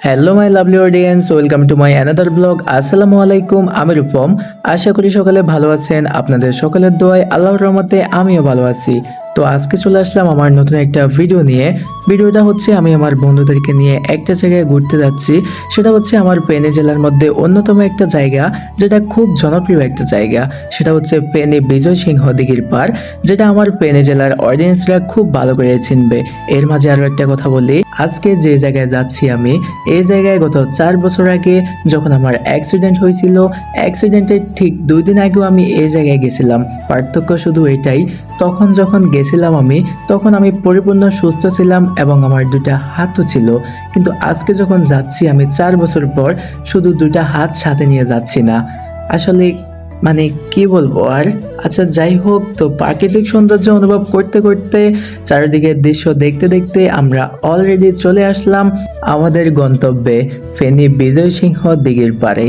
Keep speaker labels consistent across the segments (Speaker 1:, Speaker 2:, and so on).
Speaker 1: Hello my lovely audience, welcome to my another blog. আসসালামু আলাইকুম, আমি রূপম। আশা করি সকালে ভালো আছেন। আপনাদের সকলের দোয়ায় আল্লাহর রহমতে আমিও ভালো আছি। তো আজকে চলে আসলাম আমার নতুন একটা ভিডিও নিয়ে। ভিডিওটা হচ্ছে আমি আমার বন্ধুদেরকে নিয়ে একটা জায়গায় ঘুরতে যাচ্ছি। সেটা হচ্ছে আমার ফেনী জেলার মধ্যে অন্যতম একটা জায়গা, যেটা খুব জনপ্রিয় একটা জায়গা। সেটা হচ্ছে ফেনী বিজয় সিংহ দিঘির পাড়, যেটা আমার ফেনী জেলার অডিয়েন্সরা খুব ভালো করে চিনবে। এর মাঝে আরও একটা কথা বলি, আজকে যে জায়গায় যাচ্ছি আমি, এই জায়গায় গত 4 বছর আগে যখন আমার অ্যাক্সিডেন্ট হয়েছিল, অ্যাক্সিডেন্টের ঠিক 2 দিন আগেও আমি এই জায়গায় গেছিলাম। পার্থক্য শুধু এটাই, তখন যখন গেছিলাম আমি, তখন আমি পরিপূর্ণ সুস্থ ছিলাম এবং আমার 2টা হাতও ছিল। কিন্তু আজকে যখন যাচ্ছি আমি 4 বছর পর, শুধু 2টা হাত সাথে নিয়ে যাচ্ছি না। আসলে মানে কি বলবো আর। আচ্ছা যাই হোক, তো প্রাকৃতিক সৌন্দর্য অনুভব করতে করতে, চারিদিকের দৃশ্য দেখতে দেখতে আমরা অলরেডি চলে আসলাম আমাদের গন্তব্যে, ফেনী বিজয় সিংহ দিঘির পাড়ে।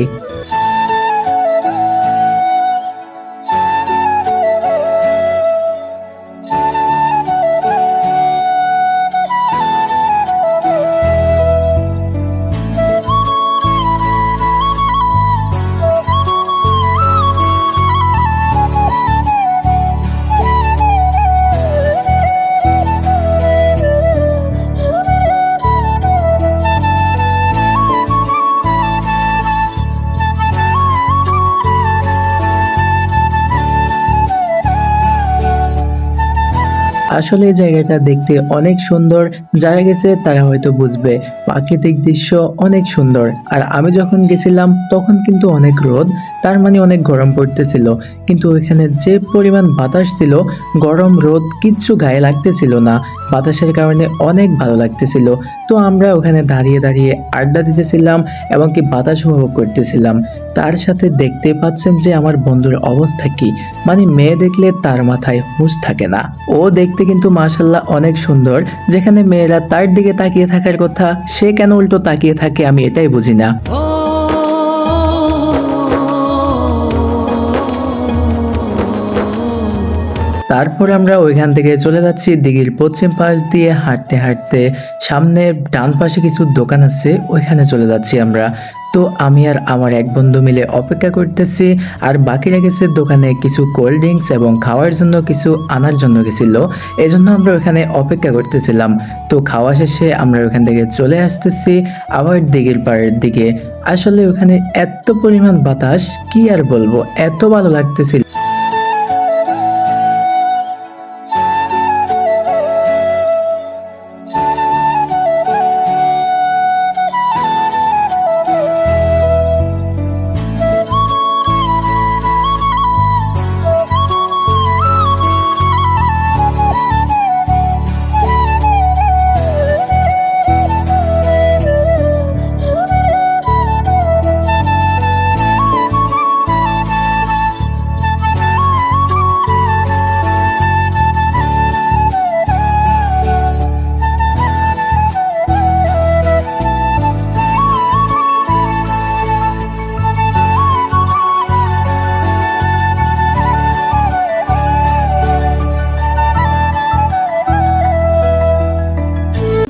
Speaker 1: আসলে এই জায়গাটা দেখতে অনেক সুন্দর, যারা গেছে তারা হয়তো বুঝবে। প্রাকৃতিক দৃশ্য অনেক সুন্দর। আর আমি যখন গেছিলাম তখন কিন্তু অনেক রোদ, তার মানে অনেক গরম পড়তেছিল। কিন্তু ওইখানে যে পরিমাণ বাতাস ছিল, গরম রোদ কিচ্ছু গায়ে লাগতেছিল না। বাতাসের কারণে অনেক ভালো লাগতেছিল। তো আমরা ওখানে দাঁড়িয়ে দাঁড়িয়ে আড্ডা দিতেছিলাম এবং কি বাতাস উপভোগ করতেছিলাম। তার সাথে দেখতে পাচ্ছেন যে আমার বন্ধুর অবস্থা কি, মানে মেয়ে দেখলে তার মাথায় হুঁশ থাকে না। ও দেখতে কিন্তু মাশাল্লাহ অনেক সুন্দর, যেখানে মেয়েরা তার দিকে তাকিয়ে থাকার কথা, সে কেন উল্টো তাকিয়ে থাকে আমি এটাই বুঝি না। তারপরে আমরা ওইখান থেকে চলে যাচ্ছি দিঘির পশ্চিম পাশ দিয়ে হাঁটতে হাঁটতে, সামনে ডান পাশে কিছু দোকান আছে, ওইখানে চলে যাচ্ছি আমরা। তো আমি আর আমার এক বন্ধু মিলে অপেক্ষা করতেছি, আর বাকিরা গেছে দোকানে কিছু কোল্ড ড্রিঙ্কস এবং খাওয়ার জন্য কিছু আনার জন্য গেছিল। এই জন্য আমরা ওখানে অপেক্ষা করতেছিলাম। তো খাওয়া শেষে আমরা ওখান থেকে চলে আসতেছি আবার দিঘির পাড়ের দিকে। আসলে ওখানে এত পরিমাণ বাতাস, কি আর বলবো, এত ভালো লাগতেছিল।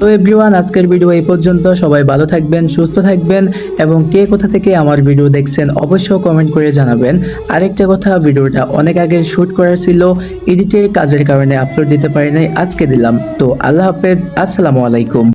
Speaker 1: তো এভরিওয়ান, আজকের ভিডিও এই পর্যন্ত। সবাই ভালো থাকবেন, সুস্থ থাকবেন, এবং কে কোথা থেকে আমার ভিডিও দেখছেন অবশ্যই কমেন্ট করে জানাবেন। আরেকটা কথা, ভিডিওটা অনেক আগে শ্যুট করা ছিল, এডিটের কাজের কারণে আপলোড দিতে পারি নাই, আজকে দিলাম। তো আল্লাহ হাফেজ, আসসালামু আলাইকুম।